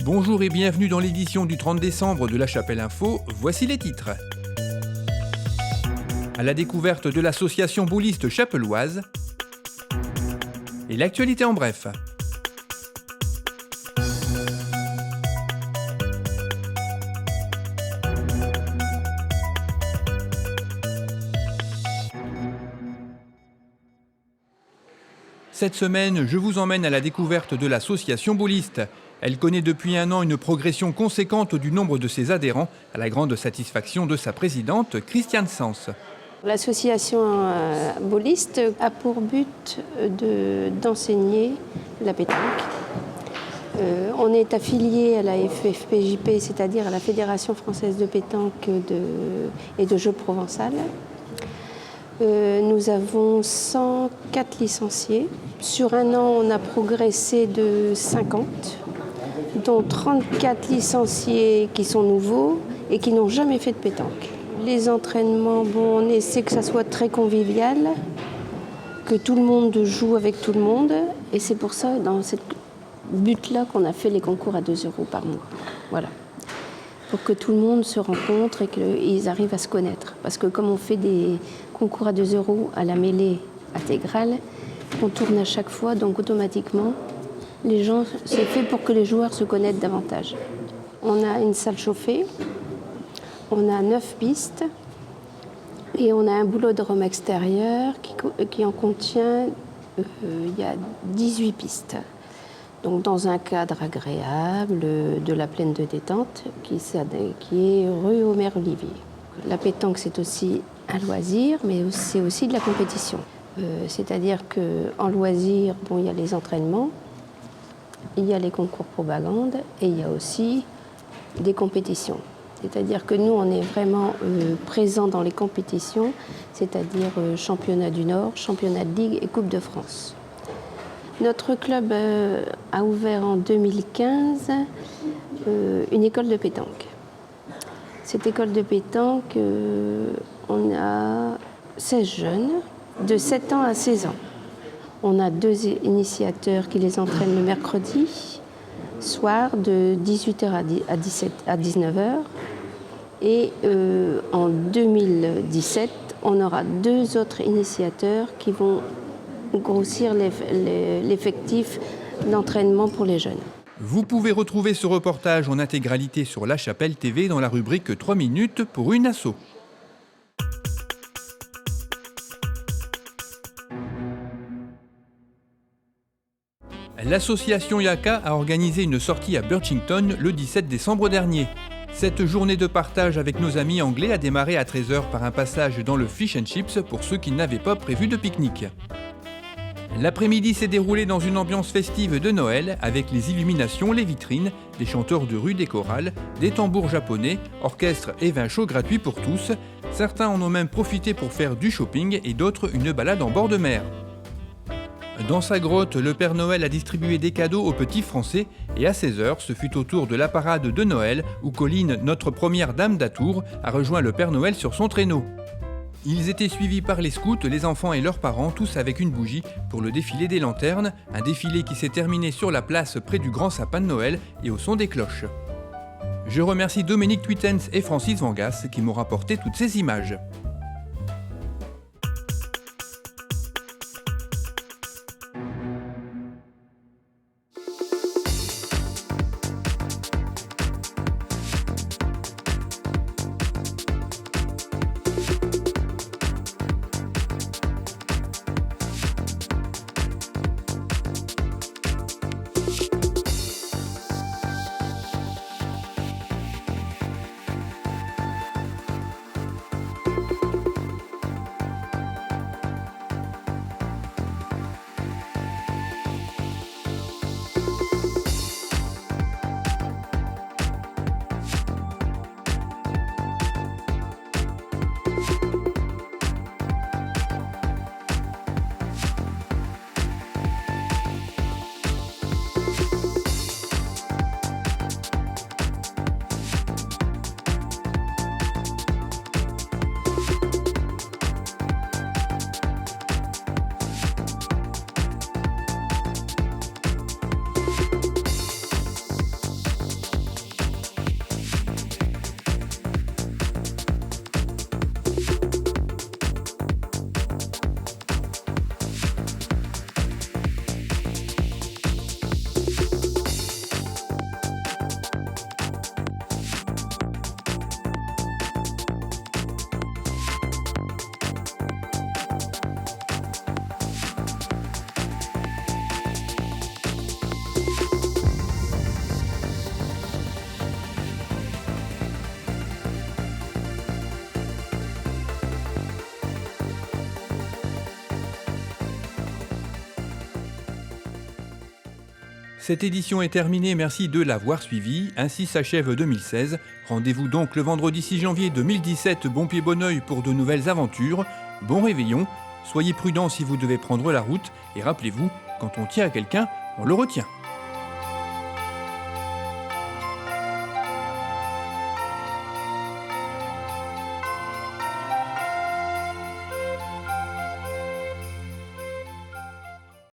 Bonjour et bienvenue dans l'édition du 30 décembre de La Chapelle Info, voici les titres. À la découverte de l'association boulliste chapelloise et l'actualité en bref. Cette semaine, je vous emmène à la découverte de l'association boulliste. Elle connaît depuis un an une progression conséquente du nombre de ses adhérents, à la grande satisfaction de sa présidente, Christiane Sens. L'association boulliste a pour but d'enseigner la pétanque. On est affilié à la FFPJP, c'est-à-dire à la Fédération française de pétanque et de jeux provençal. Nous avons 104 licenciés. Sur un an, on a progressé de 50, dont 34 licenciés qui sont nouveaux et qui n'ont jamais fait de pétanque. Les entraînements, on essaie que ça soit très convivial, que tout le monde joue avec tout le monde. Et c'est pour ça, dans ce but-là, qu'on a fait les concours à 2 € par mois. Voilà. Pour que tout le monde se rencontre et qu'ils arrivent à se connaître. Parce que comme on fait des concours à 2 € à la mêlée intégrale, on tourne à chaque fois, donc automatiquement, c'est fait pour que les joueurs se connaissent davantage. On a une salle chauffée, on a 9 pistes et on a un boulodrome extérieur qui en contient, il y a 18 pistes. Donc dans un cadre agréable, de la plaine de détente, qui est rue Omer-Olivier. La pétanque, c'est aussi un loisir, mais c'est aussi de la compétition. C'est-à-dire qu'en loisir, il y a les entraînements, il y a les concours propagande et il y a aussi des compétitions. C'est-à-dire que nous, on est vraiment présents dans les compétitions, c'est-à-dire championnat du Nord, championnat de Ligue et Coupe de France. Notre club a ouvert en 2015 une école de pétanque. Cette école de pétanque, on a 16 jeunes de 7 ans à 16 ans. On a 2 initiateurs qui les entraînent le mercredi soir de 18h à 19h. Et en 2017, on aura 2 autres initiateurs qui vont grossir l'effectif d'entraînement pour les jeunes. Vous pouvez retrouver ce reportage en intégralité sur La Chapelle TV dans la rubrique 3 minutes pour une asso. L'association Yaka a organisé une sortie à Birchington le 17 décembre dernier. Cette journée de partage avec nos amis anglais a démarré à 13h par un passage dans le Fish and Chips pour ceux qui n'avaient pas prévu de pique-nique. L'après-midi s'est déroulé dans une ambiance festive de Noël avec les illuminations, les vitrines, des chanteurs de rue, des chorales, des tambours japonais, orchestre et vin chaud gratuit pour tous. Certains en ont même profité pour faire du shopping et d'autres une balade en bord de mer. Dans sa grotte, le Père Noël a distribué des cadeaux aux petits Français et à 16h, ce fut au tour de la parade de Noël où Colline, notre première dame d'Atour, a rejoint le Père Noël sur son traîneau. Ils étaient suivis par les scouts, les enfants et leurs parents, tous avec une bougie, pour le défilé des lanternes, un défilé qui s'est terminé sur la place près du grand sapin de Noël et au son des cloches. Je remercie Dominique Twitens et Francis Vangas qui m'ont rapporté toutes ces images. Cette édition est terminée, merci de l'avoir suivie. Ainsi s'achève 2016. Rendez-vous donc le vendredi 6 janvier 2017, bon pied bon oeil pour de nouvelles aventures. Bon réveillon, soyez prudents si vous devez prendre la route et rappelez-vous, quand on tient à quelqu'un, on le retient.